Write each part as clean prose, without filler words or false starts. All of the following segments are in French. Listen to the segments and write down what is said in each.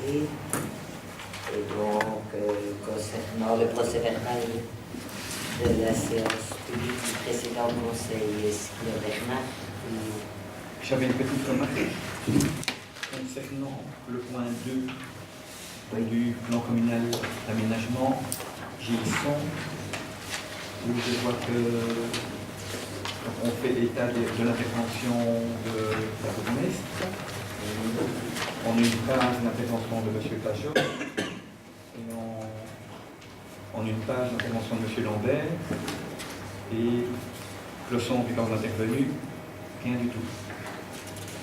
adopté. Et donc, concernant le procès verbal de la séance publique du précédent conseil, est-ce qu'il y a Bernard ou... J'avais une petite remarque concernant le point 2 du plan communal d'aménagement Gilson, où je vois que on fait état de l'intervention de la bourgmestre. En une page, l'intervention de M. Pajot, et en une page, l'intervention de M. Lambert, et Clochon, quand intervenu, rien du tout.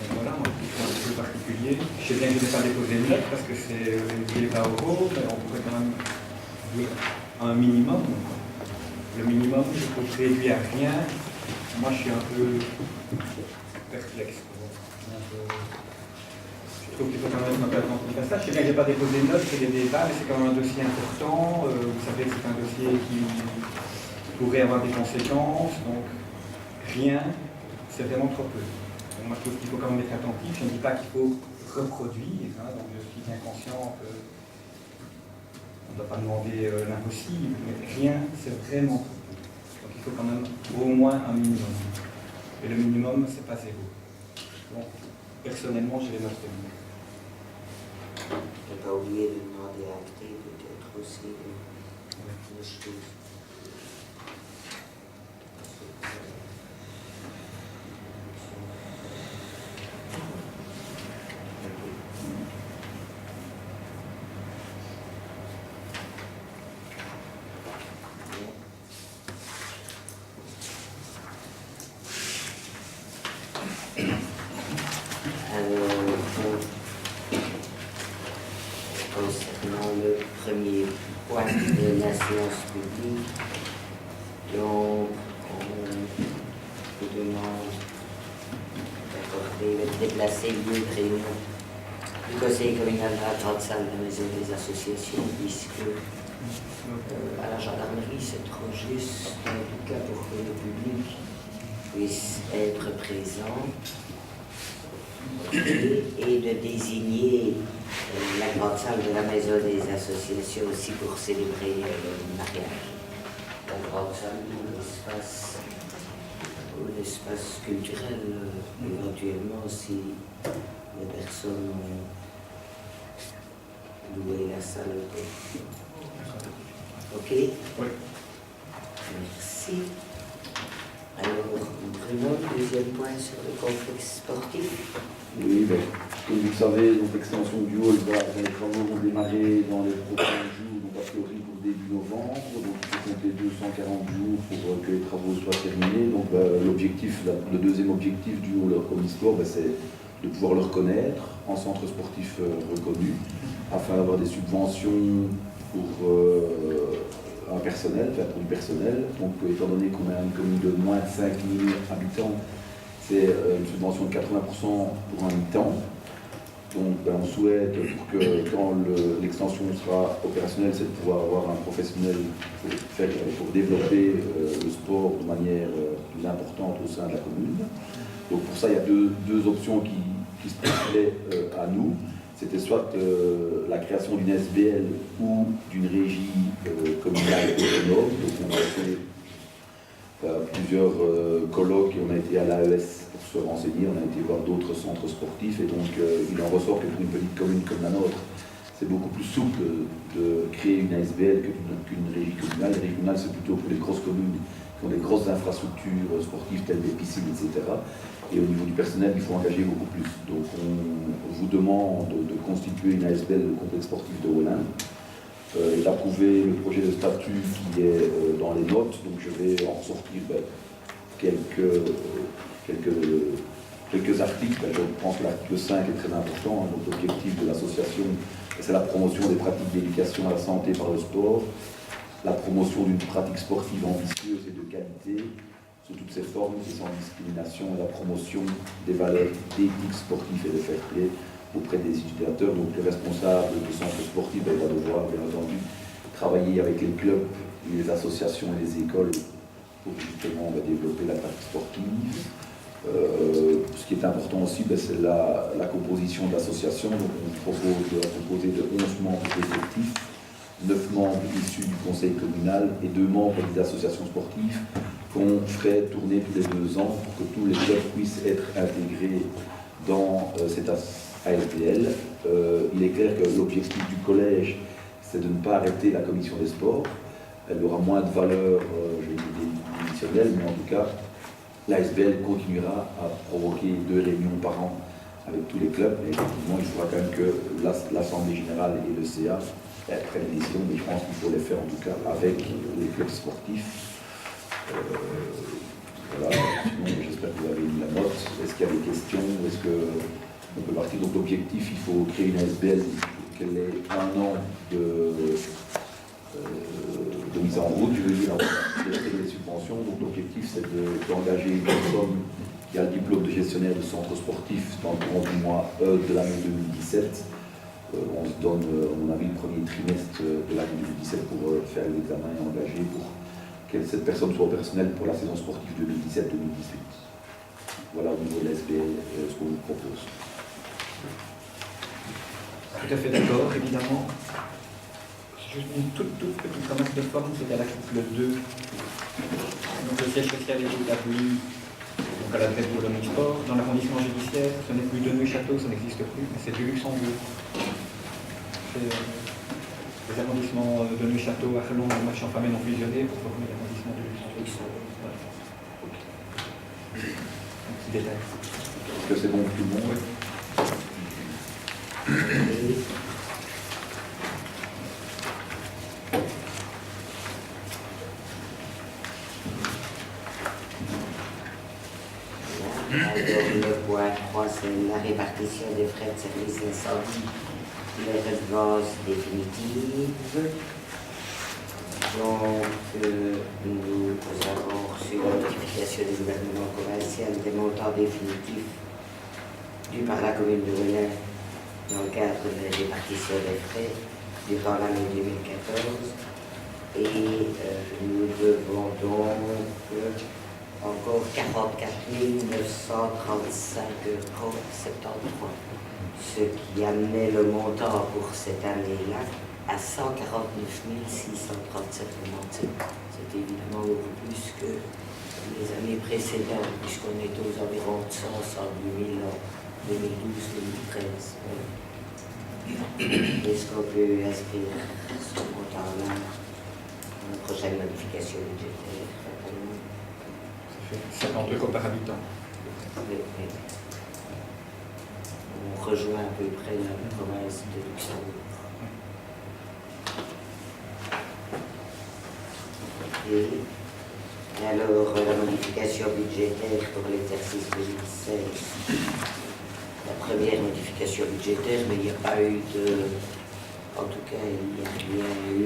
Donc voilà, moi, c'est un petit peu particulier. Je sais bien que je n'ai pas déposé une note parce que c'est une débat oraux, mais on pourrait quand même dire un minimum. Le minimum, je trouve réduit à rien. Moi, je suis un peu perplexe. Je trouve qu'il faut quand même un peu attentif à ça. Je sais bien que je n'ai pas déposé une note, c'est des débats, mais c'est quand même un dossier important. Vous savez que c'est un dossier qui pourrait avoir des conséquences. Donc, rien, c'est vraiment trop peu. Donc, moi, je trouve qu'il faut quand même être attentif. Je ne dis pas qu'il faut reproduire. Hein, donc, je suis bien conscient que on ne doit pas demander l'impossible, mais rien, c'est vraiment trop peu. Donc, il faut quand même au moins un minimum. Et le minimum, c'est pas zéro. Donc, personnellement, je vais m'abstenir. Je n'ai pas oublié de demander à acter peut-être aussi les choses. Concernant le premier point de la séance publique, donc on vous demande d'accorder, de déplacer le lieu de réunion du conseil communal de la grande salle de la maison des associations, puisque à la gendarmerie c'est trop juste, en tout cas pour que le public puisse être présent. Et de désigner la grande salle de la maison des associations aussi pour célébrer le mariage. La grande salle ou l'espace culturel, éventuellement si les personnes ont loué la salle. Ok? Oui. Merci. Alors, Bruno, deuxième point sur le complexe sportif. Oui, ben, comme vous le savez, donc l'extension du hall, les travaux vont démarrer dans les prochains jours, donc a priori pour début novembre, donc il faut compter 240 jours pour que les travaux soient terminés. Donc l'objectif, le deuxième objectif du hall Omnisport, c'est de pouvoir le reconnaître en centre sportif reconnu, afin d'avoir des subventions pour un personnel, enfin pour du personnel. Donc étant donné qu'on a une commune de moins de 5000 habitants, c'est une subvention de 80% pour un mi-temps. Donc on souhaite pour que quand l'extension sera opérationnelle, c'est de pouvoir avoir un professionnel pour développer le sport de manière plus importante au sein de la commune. Donc pour ça, il y a deux options qui se présentaient à nous. C'était soit la création d'une SBL ou d'une régie communale autonome. Donc on a fait plusieurs colloques et on a été à l'AES pour se renseigner, on a été voir d'autres centres sportifs et donc il en ressort que pour une petite commune comme la nôtre, c'est beaucoup plus souple de créer une ASBL qu'une régie communale. Les régies communales, c'est plutôt pour les grosses communes qui ont des grosses infrastructures sportives telles des piscines, etc. Et au niveau du personnel, il faut engager beaucoup plus. Donc on vous demande de constituer une ASBL, le complexe sportif de Wallin, d'approuver le projet de statut qui est dans les notes. Donc je vais en ressortir quelques articles. Je pense que l'article 5 est très important. Donc l'objectif de l'association, c'est la promotion des pratiques d'éducation à la santé par le sport, la promotion d'une pratique sportive ambitieuse et de qualité sous toutes ses formes et sans discrimination, et la promotion des valeurs d'éthique sportive et de fair play auprès des utilisateurs. Donc le responsable du centre sportif va devoir, bien entendu, travailler avec les clubs, les associations et les écoles pour justement développer la pratique sportive. Ce qui est important aussi, c'est la composition de l'association. Donc on propose de la composer de 11 membres effectifs, 9 membres issus du conseil communal et 2 membres des associations sportives qu'on ferait tourner tous les 2 ans pour que tous les clubs puissent être intégrés dans cette ASBL. Il est clair que l'objectif du collège, c'est de ne pas arrêter la commission des sports. Elle aura moins de valeur, je vais dire, décisionnelle, mais en tout cas, l'ASBL continuera à provoquer 2 réunions par an avec tous les clubs. Et effectivement, il faudra quand même que l'Assemblée générale et le CA prennent des décisions, mais je pense qu'il faut les faire en tout cas avec les clubs sportifs. Voilà, sinon j'espère que vous avez eu la note. Est-ce qu'il y a des questions? Est-ce qu'on peut partir? Donc l'objectif, il faut créer une ASBL qu'elle ait 1 an de mise en route, je veux dire, les subventions. Donc l'objectif, c'est d'engager une personne qui a le diplôme de gestionnaire de centre sportif dans le courant du mois de l'année 2017. On se donne, à mon avis, le premier trimestre de l'année 2017 pour faire l'examen et engager pour que cette personne soit opérationnelle pour la saison sportive 2017-2018. Voilà au niveau de l'ASBL ce qu'on vous propose. Tout à fait d'accord, évidemment. Juste une toute petite remarque de forme, c'est à l'article 2. Donc le siège social est établi donc à l'adresse de l'Omnisport. Dans l'arrondissement judiciaire, ce n'est plus de Neuchâteau, ça n'existe plus, mais c'est du Luxembourg. Les arrondissements de Neuchâteau, Arlon et Marchand-Famenne ont fusionné pour former l'arrondissement de Luxembourg. Voilà. Un petit détail. Est-ce que c'est bon pour tout le monde? Oui. Alors, le point 3, c'est la répartition des frais de service incendie, les redevances définitives. Donc, nous avons reçu la notification du gouvernement provincial des montants définitifs dus par la commune de Velay dans le cadre de la répartition des frais durant l'année 2014. Et nous devons donc encore 44 935,73 €, ce qui amenait le montant pour cette année-là à 149 637,97 €. C'est évidemment beaucoup plus que les années précédentes, puisqu'on est aux environs de 102 000 en 2012-2013. Est-ce qu'on peut inscrire ce montant-là dans la prochaine modification budgétaire? 50 € par habitant. Oui. On rejoint à peu près la province de Luxembourg. Et alors, la modification budgétaire pour l'exercice 2016. La première modification budgétaire, mais il n'y a pas eu de... En tout cas, il n'y a rien eu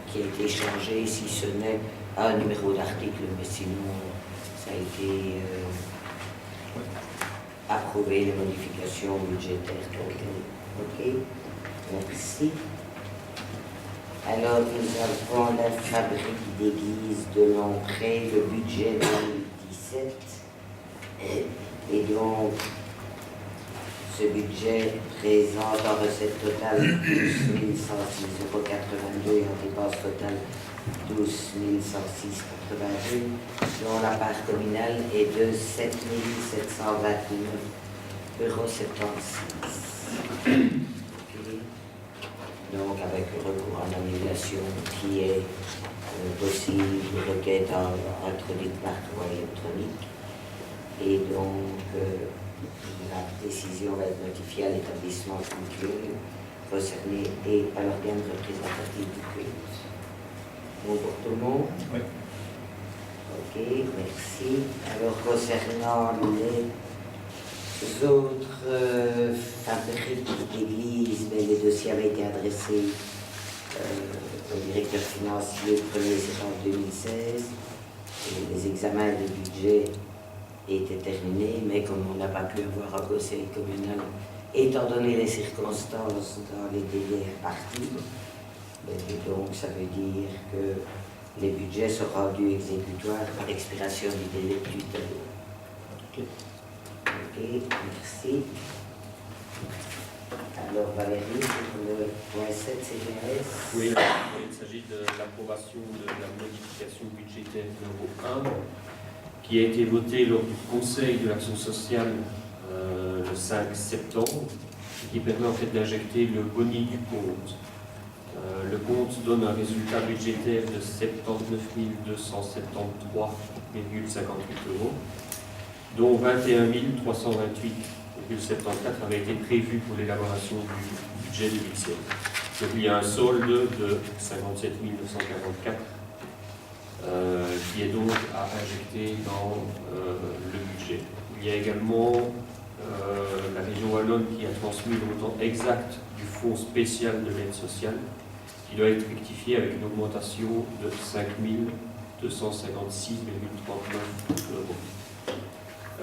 qui a été changé, si ce n'est un numéro d'article, mais sinon, ça a été approuvé, les modifications budgétaires. Ok, merci. Alors, nous avons la fabrique d'église de l'entrée, le budget 2017. Et donc, ce budget présente en recette totale 12 106,82 € et en dépense totale 12 106,82 €, dont la part communale est de 7 729,76 €. Donc, avec le recours en annulation qui est possible, requête introduite par voie électronique. Et donc, la décision va être notifiée à l'établissement culturel concerné et à l'organe représentatif du culte. Bon pour tout le monde? Oui. Ok, merci. Alors, concernant les autres fabriques d'église, les dossiers avaient été adressés au directeur financier le 1er septembre 2016. Et les examens de budget étaient terminés, mais comme on n'a pas pu avoir un conseil communal, étant donné les circonstances dans les délais impartis, et donc ça veut dire que les budgets sont rendus exécutoires par expiration du délai de tutelle. Ok, merci. Alors Valérie, pour le point 7 CGS. Oui, il s'agit de l'approbation de la modification budgétaire numéro 1 qui a été votée lors du Conseil de l'action sociale le 5 septembre et qui permet en fait d'injecter le boni du compte. Le compte donne un résultat budgétaire de 79 273,58 €, dont 21 328,74 avait été prévu pour l'élaboration du budget 2007. Donc il y a un solde de 57 944 qui est donc à injecter dans le budget. Il y a également la région Wallonne qui a transmis le montant exact du fonds spécial de l'aide sociale qui doit être rectifié avec une augmentation de 5 256,39 €.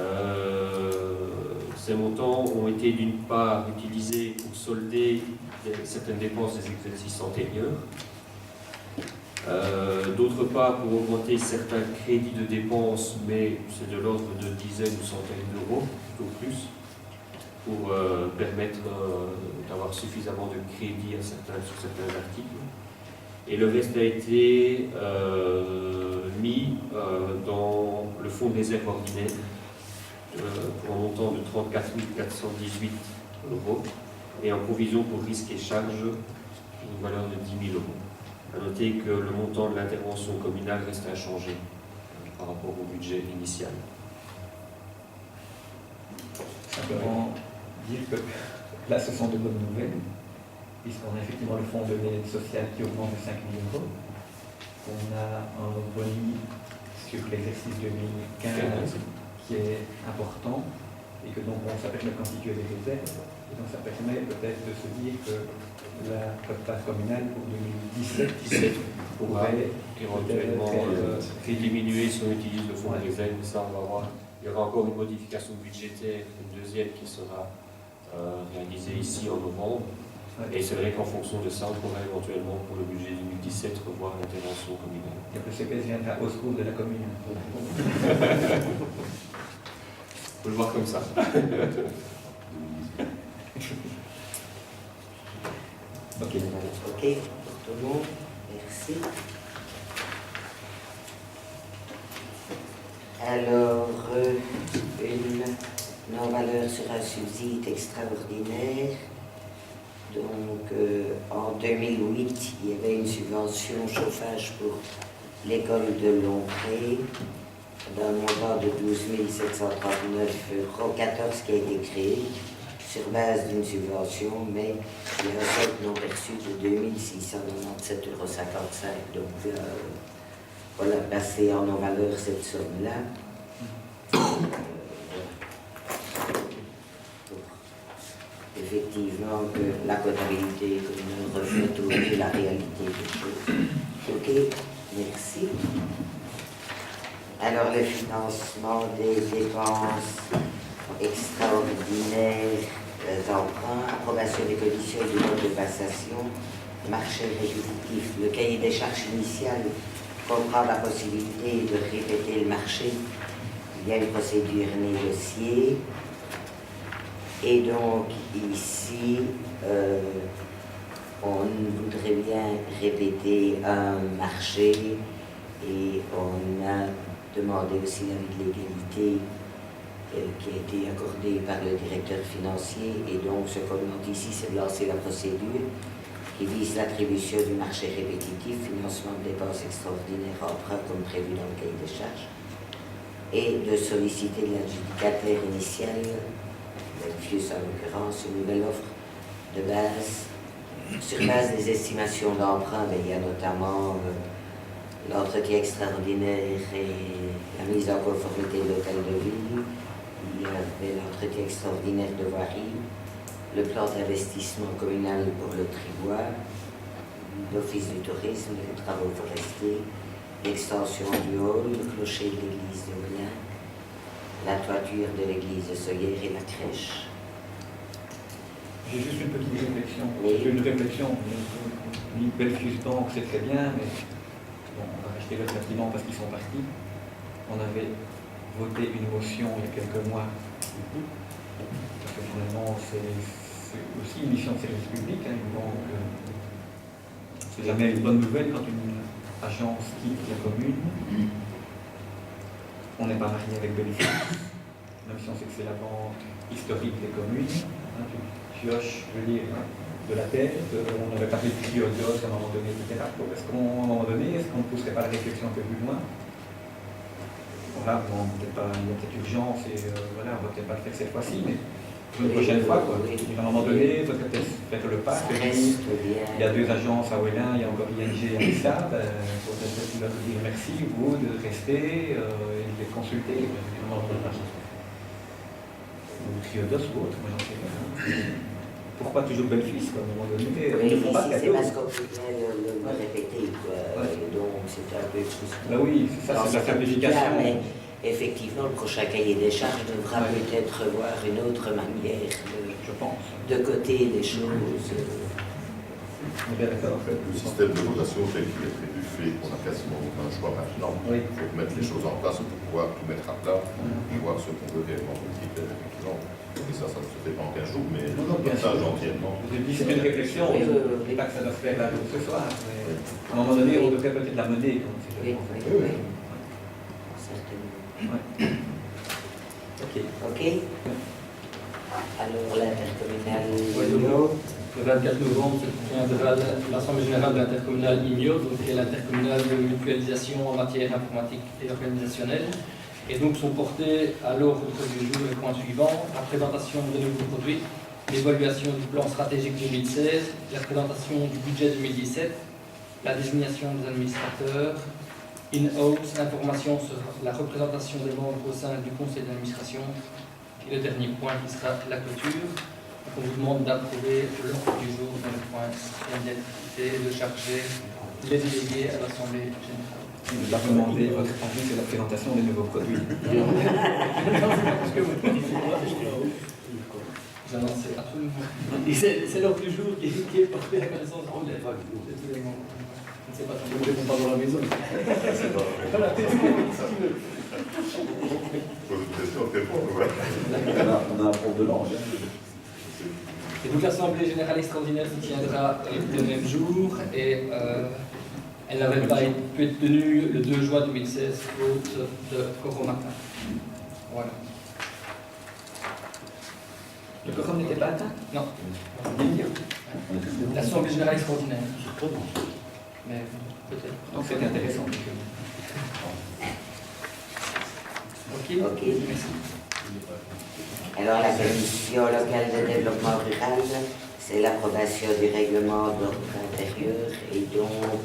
Ces montants ont été d'une part utilisés pour solder certaines dépenses des exercices antérieurs, d'autre part pour augmenter certains crédits de dépenses, mais c'est de l'ordre de dizaines ou centaines d'euros, tout plus, pour permettre d'avoir suffisamment de crédits sur certains articles. Et le reste a été mis dans le fonds de réserve ordinaire pour un montant de 34 418 € et en provision pour risques et charges une valeur de 10 000 €. À noter que le montant de l'intervention communale reste inchangé par rapport au budget initial. Simplement dire que là, ce sont de bonnes nouvelles, puisqu'on a effectivement le fonds de l'aide sociale qui augmente de 5 000 €. On a un boni sur l'exercice 2015 qui est important et que donc on s'apermet de constituer des réserves. Et donc ça permet peut-être de se dire que la quote-part communale pour 2017 pourrait éventuellement diminuer si on utilise le fonds de réserve. Ça, on va voir. Il y aura encore une modification budgétaire, une deuxième qui sera réalisée ici en novembre. Et c'est vrai qu'en fonction de ça, on pourrait éventuellement, pour le budget 2017, revoir l'intervention communale. Et le CPS viendra au secours de la commune. On peut le voir comme ça. Ok, pour tout le monde, merci. Alors, une non-valeur sur un subside extraordinaire. Donc, en 2008, il y avait une subvention chauffage pour l'école de Longpré d'un montant de 12 739,14 € qui a été créé sur base d'une subvention, mais il y a un solde non perçu de 2 697,55 €. Donc, voilà, passer en non-valeur cette somme-là. Effectivement, que la comptabilité commune reflète aujourd'hui la réalité des choses. Ok, merci. Alors, le financement des dépenses extraordinaires d'emprunt, approbation des conditions du mode de passation, marché répétitif. Le cahier des charges initial comprend la possibilité de répéter le marché. Il y a une procédure négociée. Et donc, ici, on voudrait bien répéter un marché et on a demandé aussi l'avis de l'égalité qui a été accordé par le directeur financier. Et donc, ce qu'on demande ici, c'est de lancer la procédure qui vise l'attribution du marché répétitif, financement de dépenses extraordinaires emprunts comme prévu dans le cahier des charges, et de solliciter de l'adjudicataire initial, Belfius en l'occurrence, une nouvelle offre de base. Sur base des estimations d'emprunt, il y a notamment l'entretien extraordinaire et la mise en conformité de l'hôtel de ville. Il y avait l'entretien extraordinaire de voirie, le plan d'investissement communal pour le Tribois, l'office du tourisme, les travaux forestiers, l'extension du hall, le clocher de l'église de Moulins, la toiture de l'église de Soyer et la crèche. J'ai juste une petite réflexion. Oui. Une réflexion. Belfius Bank, c'est très bien, mais bon, on va racheter l'autre bâtiment parce qu'ils sont partis. On avait voté une motion il y a quelques mois. Parce que finalement, c'est aussi une mission de service public. Hein, donc, c'est jamais une bonne nouvelle quand une agence quitte la commune. On n'est pas marié avec Belgique. La mission, c'est que c'est la banque historique des communes. Hein, tu pioches, je veux dire, de la tête. On avait parlé de Triodos à un moment donné, etc. Est-ce qu'à un moment donné, est-ce qu'on ne pousserait pas la réflexion un peu plus loin? Voilà, bon, il y a peut-être urgence et voilà, on va peut-être pas le faire cette fois-ci, mais pour une prochaine fois, quoi. À un moment donné, il faudrait peut-être faire le pas. Il y a 2 agences à Ouélin, il y a encore ING à Issa, il faudrait peut-être leur dire merci, vous, de rester et de les consulter. Ou Triodos ou autre, moi j'en sais rien. Pourquoi toujours Belfils, quoi, à un moment donné? Oui, c'est parce qu'on pouvait le répéter, quoi. Ouais. Donc c'était un peu frustrant. Ben oui, c'est ça, c'est la simplification. Mais effectivement, le prochain cahier des charges devra peut-être revoir une autre manière Je pense. de coter les choses. On est bien d'accord. En fait, le système de votation tel qu'il est prévu fait qu'on a quasiment aucun choix maintenant. Oui. Il faut mettre les choses en place pour pouvoir tout mettre à plat et voir ce qu'on veut réellement faire, effectivement. Et ça ne se fait pas en 15 jours, mais Non, bien ça sûr. gentiment. Je dis c'est une réflexion, Oui, je oui, ne dis pas que ça doit se faire là ce soir, mais à un moment donné, on devrait peut-être la mener. Comme c'est Oui, fait. oui, oui. Certainement. Ouais. Ok. Ok. Alors l'intercommunal. Le 24 novembre se tiendra l'Assemblée générale de l'intercommunal IMIO, donc qui est l'intercommunal de mutualisation en matière informatique et organisationnelle. Et donc sont portés à l'ordre du jour les points suivants: la présentation de nouveaux produits, l'évaluation du plan stratégique 2016, la présentation du budget 2017, la désignation des administrateurs, in-house, information sur la représentation des membres au sein du conseil d'administration, et le dernier point qui sera la clôture. Donc on vous demande d'approuver l'ordre du jour dans le point d'identité et de charger les délégués à l'Assemblée générale. Je vais pas demander votre avis sur la présentation des nouveaux produits. J'annonce absolument. C'est l'ordre du jour qui est porté à la connaissance de tous les membres. Je ne sais pas si vous répondez pas dans la maison. Voilà, Pose une question, répondre, ouais. On a un prof de langue. et donc l'Assemblée générale extraordinaire se tiendra le même jour et elle n'avait pas pu être tenue le 2 juin 2016 faute de Coronavirus. Voilà. Le quorum n'était pas atteint? Non. Bien. L'Assemblée générale extraordinaire. Mais peut-être. Donc c'était intéressant. Ok. Ok. Merci. Alors la commission locale de développement rural, c'est l'approbation du règlement d'ordre intérieur et donc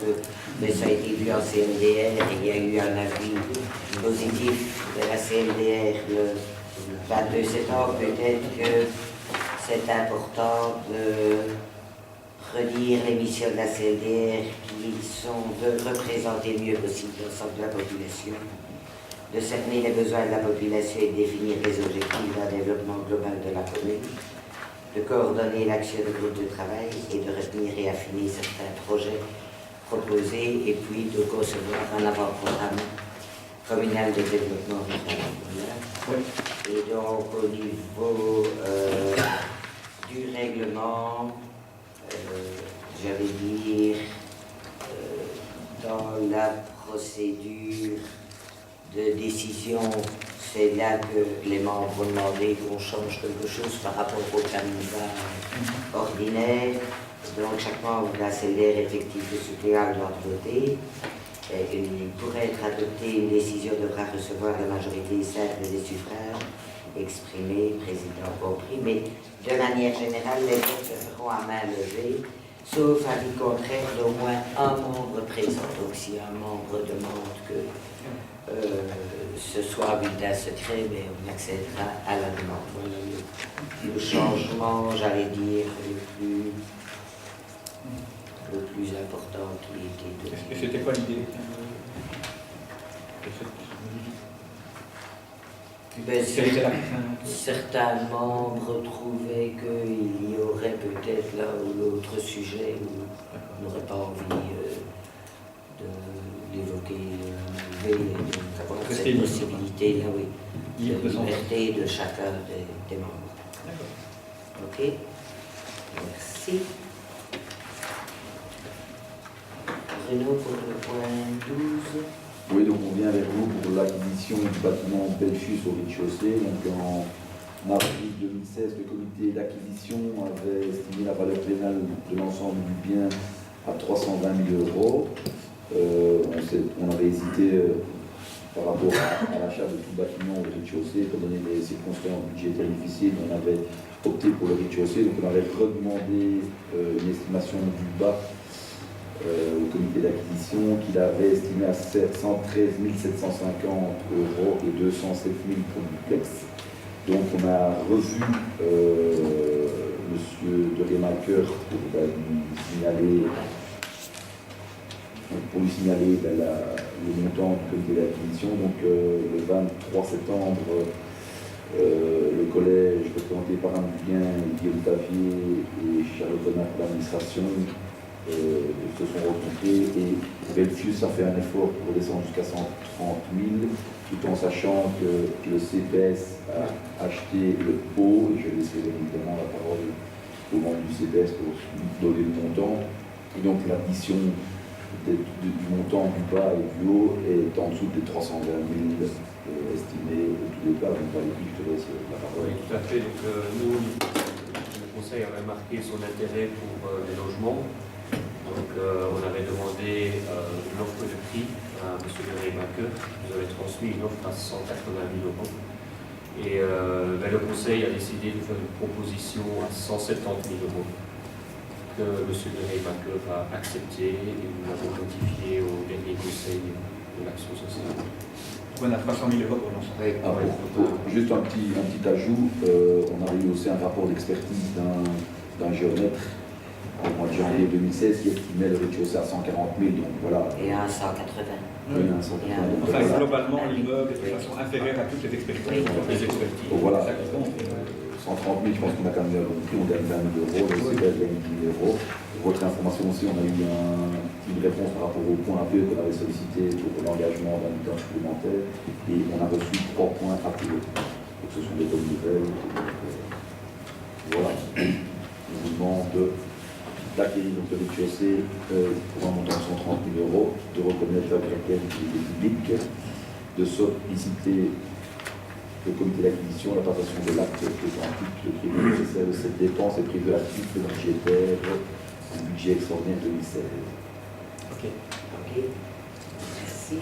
ça a été vu en CMDR et il y a eu un avis positif de la CMDR le 22 septembre. Peut-être que c'est important de redire les missions de la CMDR qui sont de représenter le mieux possible l'ensemble de la population, de cerner les besoins de la population et de définir les objectifs d'un développement global de la commune, de coordonner l'action de groupe de travail et de retenir et affiner certains projets proposés et puis de concevoir un avant-programme communal de développement rural. Voilà. Et donc au niveau du règlement, j'allais dire, dans la procédure de décision, c'est là que les membres ont demandé qu'on change quelque chose par rapport au canevas ordinaire. Donc chaque membre de la CLR effectif de suppléant doit voter. Il pourrait être adopté, une décision devra recevoir la majorité simple des suffrages exprimés, président compris, mais de manière générale, les votes se feront à main levée, sauf avis contraire d'au moins un membre présent. Donc si un membre demande que ce soit un bulletin secret, mais on accédera à la demande. Voilà le changement, j'allais dire, le plus important qui était donné. Et c'était quoi l'idée? Ben, Quelle était la crainte? certains membres trouvaient qu'il y aurait peut-être là ou l'autre sujet où on n'aurait pas envie d'évoquer, et d'avoir cette possibilité. limiter, là oui, Libre la de son liberté de chacun des membres. D'accord. Ok, merci. Bruno pour le point 12. Oui, donc on vient vers vous pour l'acquisition du bâtiment Belchus au rez-de-chaussée. Donc en avril 2016, le comité d'acquisition avait estimé la valeur vénale de l'ensemble du bien à 320 000 €. On avait hésité par rapport à l'achat de tout bâtiment au rez-de-chaussée, étant donné les circonstances budgétaires difficiles, on avait opté pour le rez-de-chaussée. Donc on avait redemandé une estimation du bas au comité d'acquisition qu'il avait estimé à 113 750 € et 207 000 pour le duplex. Donc on a revu monsieur de Remaker pour lui signaler le montant du comité d'acquisition. Donc le 23 septembre, le collège représenté par Anne Julien, Guillaume Tavier et Charlotte Renard pour l'administration se sont rencontrés et Belfius a fait un effort pour descendre jusqu'à 130 000, tout en sachant que le CPS a acheté le pot, et je laisserai bien évidemment la parole au membre du CPS pour donner le montant. Et donc l'addition du montant du bas et du haut est en dessous des 320 000 estimés au tout départ. Donc Valérie, je te laisse la parole. Oui, tout à fait. Donc, nous, le Conseil avait marqué son intérêt pour les logements. Donc, on avait demandé l'offre de prix à M. de Remaker. Nous avait transmis une offre à 180 000 €. Et le Conseil a décidé de faire une proposition à 170 000 € que M. de Remaker a accepté et nous l'avons notifié au dernier Conseil de l'action sociale. On a 300 000 € pour l'ensemble. Juste un petit ajout, on a eu aussi un rapport d'expertise d'un géomètre au mois de janvier 2016 qui estimait le rez-de-chaussée à 140 000, donc voilà. Et à 180. Oui, un 180 000. Donc, Enfin, voilà. globalement, l'immeuble est de façon inférieure à toutes les expertises. Oui. Les expertises. Donc voilà, C'est ça qui compte. 130 000, je pense qu'on a quand même bien compris, on gagne 20 000 €, le CPS gagne 10 000 €. Pour votre information aussi, on a eu une réponse par rapport au point APE qu'on avait sollicité pour l'engagement d'un temps supplémentaire, et on a reçu 3 points APE. Donc ce sont des bonnes nouvelles. Voilà, on vous demande d'acquérir donc le rez-de-chaussée pour un montant de 130 000 €, de reconnaître la caractère d'utilité publique, de solliciter le comité d'acquisition, la passation de l'acte qui est en titre, le crédit nécessaire de cette dépense est prévu à l'article budgétaire du budget extraordinaire 2016. Ok. Ok, merci.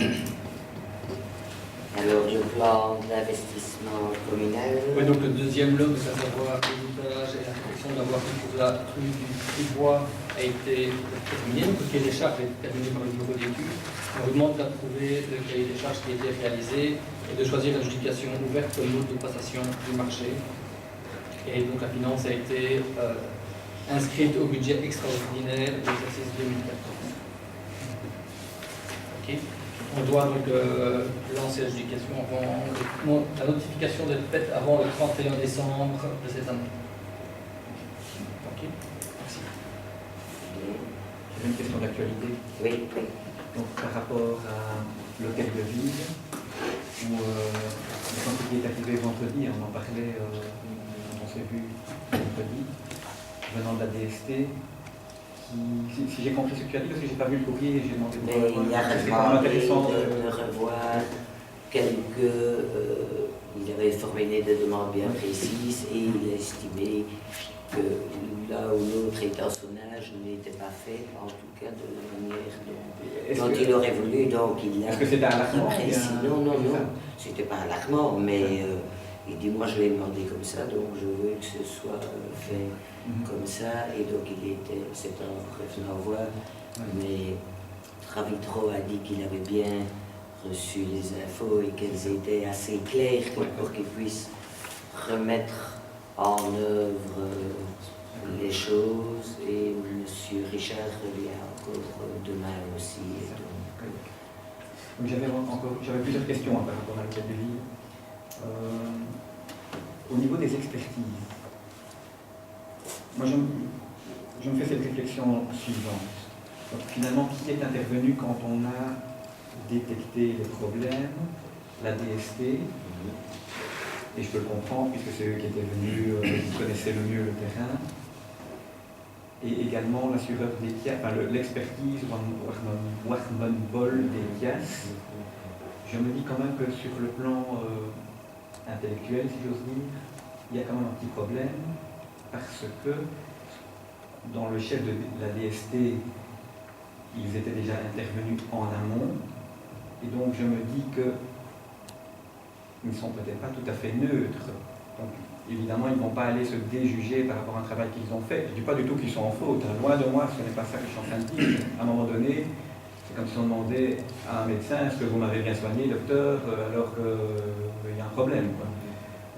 Alors, le plan d'investissement communal. Oui, donc le deuxième lot, c'est à savoir l'évitage et la protection de la voirie pour la rue du Tribois a été terminé. Donc le cahier des charges a été terminé par le bureau d'études. On vous demande d'approuver le cahier des charges qui a été réalisé et de choisir l'adjudication ouverte comme mode de passation du marché. Et donc la finance a été inscrite au budget extraordinaire de l'exercice 2014. Ok. On doit donc lancer l'adjudication avant la notification d'être faite avant le 31 décembre de cette année. Ok, merci. J'ai une question d'actualité. Oui, oui. Donc, par rapport à l'hôtel de ville, où quand il est arrivé vendredi, on en parlait, on s'est vu vendredi, venant de la DST. Si j'ai compris ce que tu as dit, parce que je n'ai pas vu le courrier, j'ai demandé Mais il a demandé de revoir il avait formulé des demandes bien précises et il a estimé que là où l'autre étalonnage n'était pas fait, en tout cas de la manière dont il aurait voulu, donc il a... Est-ce que c'était alarmant? Non, non, non, c'était pas alarmant, mais il dit moi je l'ai demandé comme ça, donc je veux que ce soit fait comme ça, et donc c'est en revenant voir, mais Travitro a dit qu'il avait bien reçu les infos et qu'elles étaient assez claires pour qu'il puisse remettre en œuvre les choses, et M. Richard revient encore demain aussi. J'avais plusieurs questions par rapport à l'hôtel de ville. Au niveau des expertises, moi je me fais cette réflexion suivante. Donc, finalement, qui est intervenu quand on a détecté les problèmes? la DST, et je peux le comprendre puisque c'est eux qui étaient venus, qui connaissaient le mieux le terrain, et également l'assureur d'ETIAS, enfin l'expertise Warman-Bol d'ETIAS. Je me dis quand même que sur le plan intellectuel, si j'ose dire, il y a quand même un petit problème, parce que dans le chef de la DST, ils étaient déjà intervenus en amont, et donc je me dis qu'ils ne sont peut-être pas tout à fait neutres. Donc, évidemment, ils ne vont pas aller se déjuger par rapport à un travail qu'ils ont fait. Je ne dis pas du tout qu'ils sont en faute, hein. Loin de moi, ce n'est pas ça que je suis en train de dire. À un moment donné, c'est comme si on demandait à un médecin, est-ce que vous m'avez bien soigné, docteur, alors qu'il y a un problème, quoi.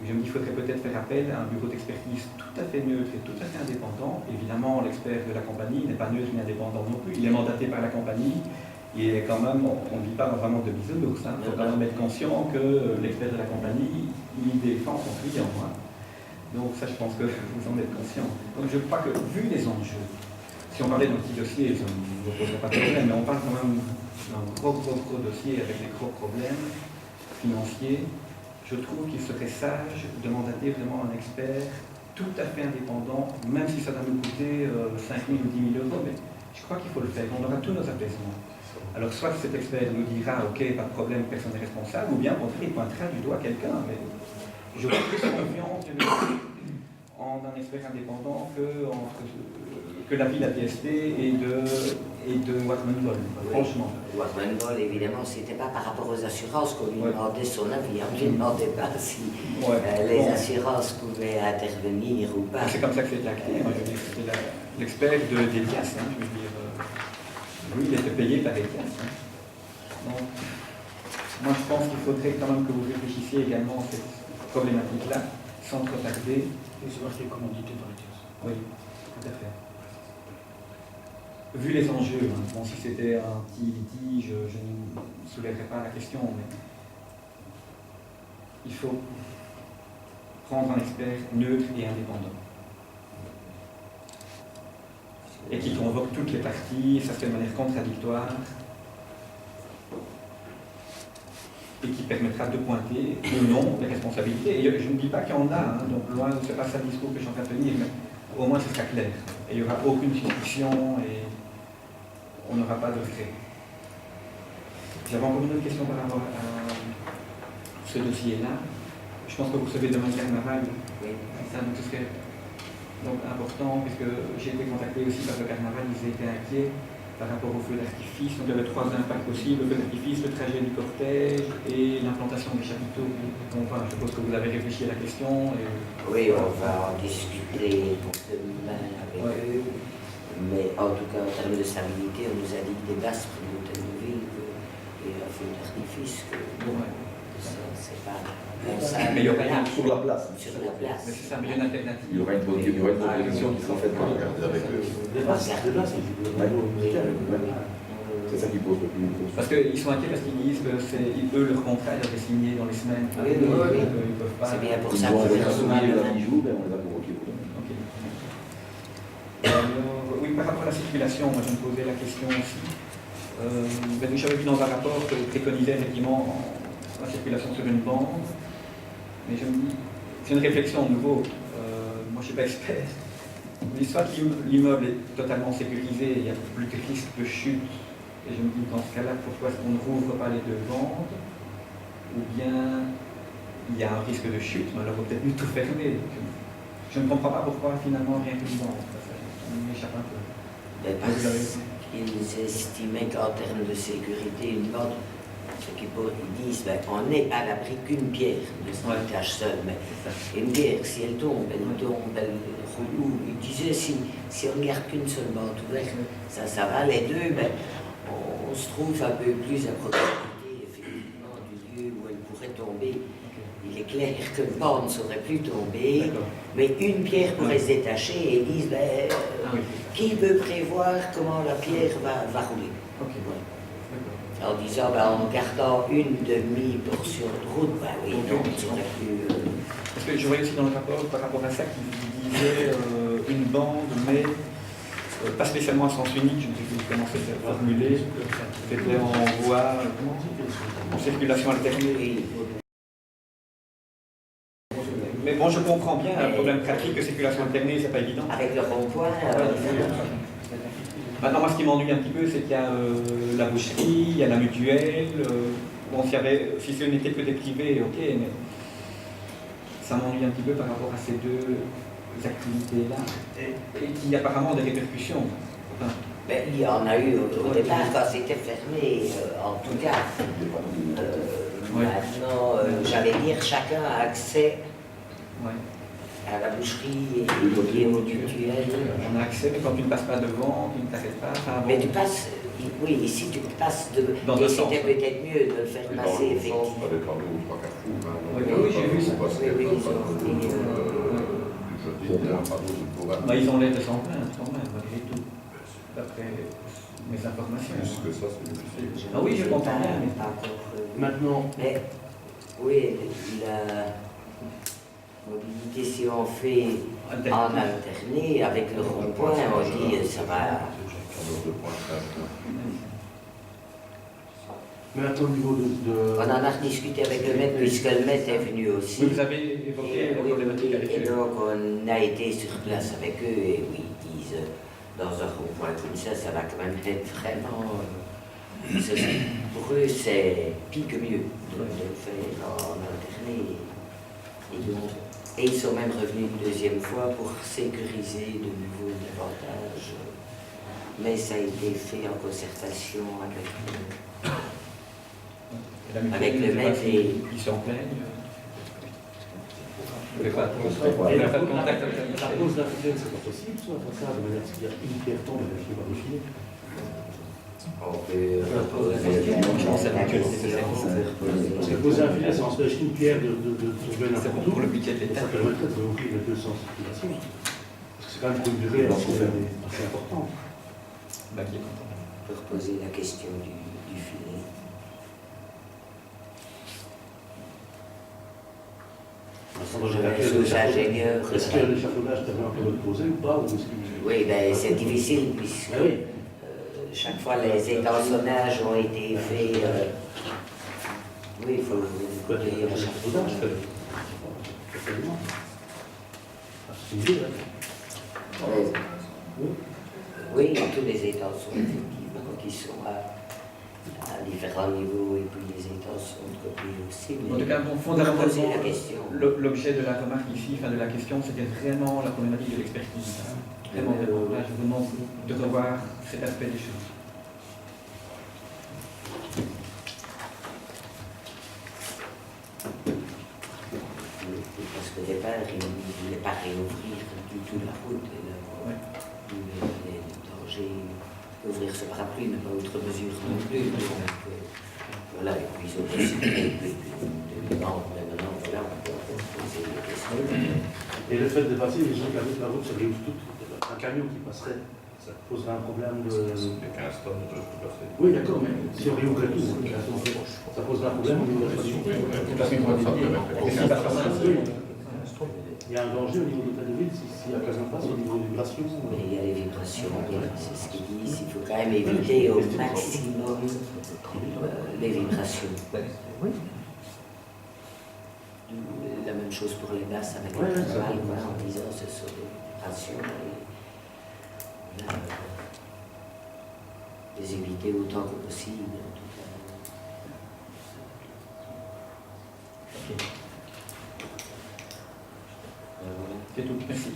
Je me dis qu'il faudrait peut-être faire appel à un bureau d'expertise tout à fait neutre et tout à fait indépendant. Évidemment, l'expert de la compagnie n'est pas neutre ni indépendant non plus. Il est mandaté par la compagnie. Et quand même, on ne vit pas vraiment de bisounours. Il faut quand même être conscient que l'expert de la compagnie, il défend son client. Hein. Donc ça, je pense que vous en êtes conscient. Donc je crois que, vu les enjeux, si on parlait d'un petit dossier, ça ne vous poserait pas de problème, mais on parle quand même d'un gros dossier avec des gros problèmes financiers. Je trouve qu'il serait sage de mandater vraiment un expert tout à fait indépendant, même si ça va nous coûter 5 000 ou 10 000 euros, mais je crois qu'il faut le faire. On aura tous nos apaisements. Alors soit cet expert nous dira, ok, pas de problème, personne n'est responsable, ou bien au contraire, il pointera du doigt quelqu'un. Mais je vois plus confiance en un expert indépendant que l'avis de la DST et de Warman-Bol, franchement. Warman-Bol, évidemment, c'était pas par rapport aux assurances qu'on lui demandait son avis. On ne lui demandait pas si les assurances pouvaient intervenir ou pas. C'est comme ça que c'était acté. Moi, je veux dire, c'était l'expert d'ETIAS, hein, je veux dire. Lui, il était payé par ETIAS. Hein. Donc, moi, je pense qu'il faudrait quand même que vous réfléchissiez également à cette problématique-là, sans trop tarder. Et c'est marqué commandité dans l'ETIAS. Oui, tout à fait. Vu les enjeux, hein, bon, si c'était un petit litige, je ne soulèverais pas la question, mais il faut prendre un expert neutre et indépendant. Et qui convoque toutes les parties, ça se fait de manière contradictoire, et qui permettra de pointer ou non les responsabilités. Et je ne dis pas qu'il y en a, hein, donc loin, ce n'est pas ça le discours que je suis en train de tenir, mais au moins ce sera clair. Et il n'y aura aucune suspicion et on n'aura pas de frais. J'avais encore une autre question par rapport à ce dossier-là. Je pense que vous recevez demain le carnaval. Oui. Ça, donc, ce serait donc important, puisque j'ai été contacté aussi par le carnaval, ils étaient inquiets par rapport au feu d'artifice. Donc il y avait 3 impacts possibles, le feu d'artifice, le trajet du cortège et l'implantation des chapiteaux. Donc, enfin, je suppose que vous avez réfléchi à la question. Et... Oui, on va en discuter pour demain avec eux. Mais en tout cas, en termes de stabilité, on nous a dit que des basses près de l'hôtel de ville et un feu d'artifice, que c'est pas bon, ça. Mais il y aura une Sur la place. Sur la place. Mais c'est ça, mais il y a une alternative. Il y aura une proposition qui sera faite. On va regarder avec eux. C'est ça qui pose le plus gros. Parce qu'ils sont inquiets parce qu'ils disent que c'est eux, leur contrat, ils avaient signé dans les semaines. Oui. Ils peuvent pas. C'est bien pour Ils ça vont qu'on avec fait un souvent souvenir demain. d'un bijou, ben on les a convoqués. Ok. Alors, oui, par rapport à la circulation, moi je me posais la question aussi. J'avais vu dans un rapport que préconisait effectivement la circulation sur une bande, mais je me dis, c'est une réflexion de nouveau. Moi je ne suis pas expert. Mais soit l'immeuble est totalement sécurisé, il n'y a plus de risque de chute, et je me dis dans ce cas-là, pourquoi est-ce qu'on ne rouvre pas les 2 bandes, ou bien il y a un risque de chute, mais alors il faut peut-être mieux tout fermer. Je ne comprends pas pourquoi finalement rien que une bande. Ça m'échappe un peu. Parce qu'ils estimaient qu'en termes de sécurité, une bande, ils disent on n'est à l'abri qu'une pierre de cet étage seul. Mais une pierre, si elle tombe, elle roule. Ils disaient si on ne garde qu'une seule bande ouverte, ça va. Les 2, mais on se trouve un peu plus à proximité effectivement du lieu où elle pourrait tomber. Il est clair qu'une bande ne saurait plus tomber, mais une pierre pourrait se détacher et ils disent qui peut prévoir comment la pierre va rouler. En disant, en gardant une demi-portion de route, oui, non, on saurait plus. Parce que je voyais aussi dans le rapport, par rapport à ça, qu'il disait une bande, mais pas spécialement à sens unique, je ne sais plus comment c'est formulé, c'était en voie en circulation alternée. Mais bon, je comprends bien un problème pratique de circulation alternée, c'est pas évident. Avec le rond-point, Maintenant, moi, ce qui m'ennuie un petit peu, c'est qu'il y a la boucherie, il y a la mutuelle. Bon, si ce n'était que des privés, ok, mais ça m'ennuie un petit peu par rapport à ces deux activités-là, et qui apparemment ont des répercussions. Enfin, ben, il y en a eu au départ quand c'était fermé, en tout cas. Maintenant, j'allais dire, chacun a accès à la boucherie et aux mutuelles. on a accès, mais quand tu ne passes pas devant, tu ne t'arrêtes pas. Enfin, bon. Mais tu passes, oui, ici tu passes Dans mais deux sens. c'était peut-être mieux de le faire Et dans passer, le sens, effectivement. avec un ou trois carrefours. Oui, j'ai vu ça. Oui, ils ont repris, Je dis, il y a un panneau de programme. Bah, ils ont l'air de s'en plaindre quand même, malgré tout, d'après mes informations. Plus que ça, c'est difficile. Ah oui, je comprends bien, mais- Pas encore, Maintenant, mais oui, la mobilité, si on fait en alterné avec le rond-point, on dit ça va. maintenant au niveau On en a rediscuté avec le maître, puisque le maître est venu aussi. Oui, vous avez évoqué la problématique avec Et eux. donc on a été sur place avec eux et oui, ils disent dans un rond-point comme ça va quand même être vraiment. Pour eux, c'est pire que mieux de le faire en alterné. Et ils sont même revenus une deuxième fois pour sécuriser de nouveau davantage. Mais ça a été fait en concertation avec le maître et. Ils s'en plaignent. Vous n'avez pas de contact avec la pose d'arrière, c'est pas possible, soit faire ça de manière à ce qu'il y a une pierre tombe et la fille va défiler. On peut Parce que poser un filet, ça empêche une pierre de tomber C'est n'importe pour où. le budget de Et l'État. ça permettrait de ouvrir les deux sens de circulation. Parce que c'est quand même pour une durée assez importante. Bah, qui est content. On peut reposer la question du filet. Sous ingénieur. Est-ce que l'échafaudage permet encore de poser ou pas, ou est-ce que... Oui, ben, c'est difficile puisque Ah oui. chaque fois les étançonnages ont été faits. Oui, il faut Quoi, payer à chaque fois. l'échafaudage, absolument. Ah, c'est une idée, hein. Oui, tous les étançons, effectivement, qui sont à différents niveaux, et puis les étançons de côté aussi. En tout cas, bon, on a posé fondamentalement, la question. l'objet de la remarque ici, enfin de la question, c'était vraiment la problématique de l'expertise. Hein. Vraiment, là, je vous demande de revoir cet aspect des choses. Parce qu'au départ, ils ne voulaient pas réouvrir du tout la route. Et là, les dangers, ouvrir ce parapluie n'est pas autre mesure non plus. Donc, voilà, et puis ils ont décidé maintenant, voilà, on peut poser des questions. Et le fait de passer, les gens qui habitent la route se réouvrent toutes. Un camion qui passerait, ça poserait un problème de... Les 15 tonnes de tout passer. Oui, d'accord, mais si on réouvrait tout, ça poserait un problème au niveau de la Il y a un danger au niveau de l'hôtel de ville s'il y a pas d'impasse au niveau des vibrations. Mais il y a les vibrations, c'est ce qu'ils disent, il faut quand même éviter au maximum les vibrations. La même chose pour les basses avec le travail, en disant ce sont des vibrations. Et là, les éviter autant que possible, en tout cas. C'est tout. Merci.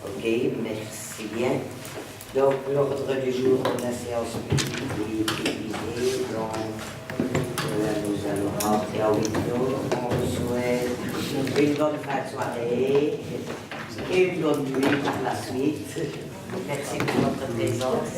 Ok, merci bien. Donc, l'ordre du jour de la séance publique est utilisé. Donc, là, nous allons rentrer en vidéo. On vous souhaite une bonne fin de soirée et une bonne nuit par la suite. Merci pour votre présence.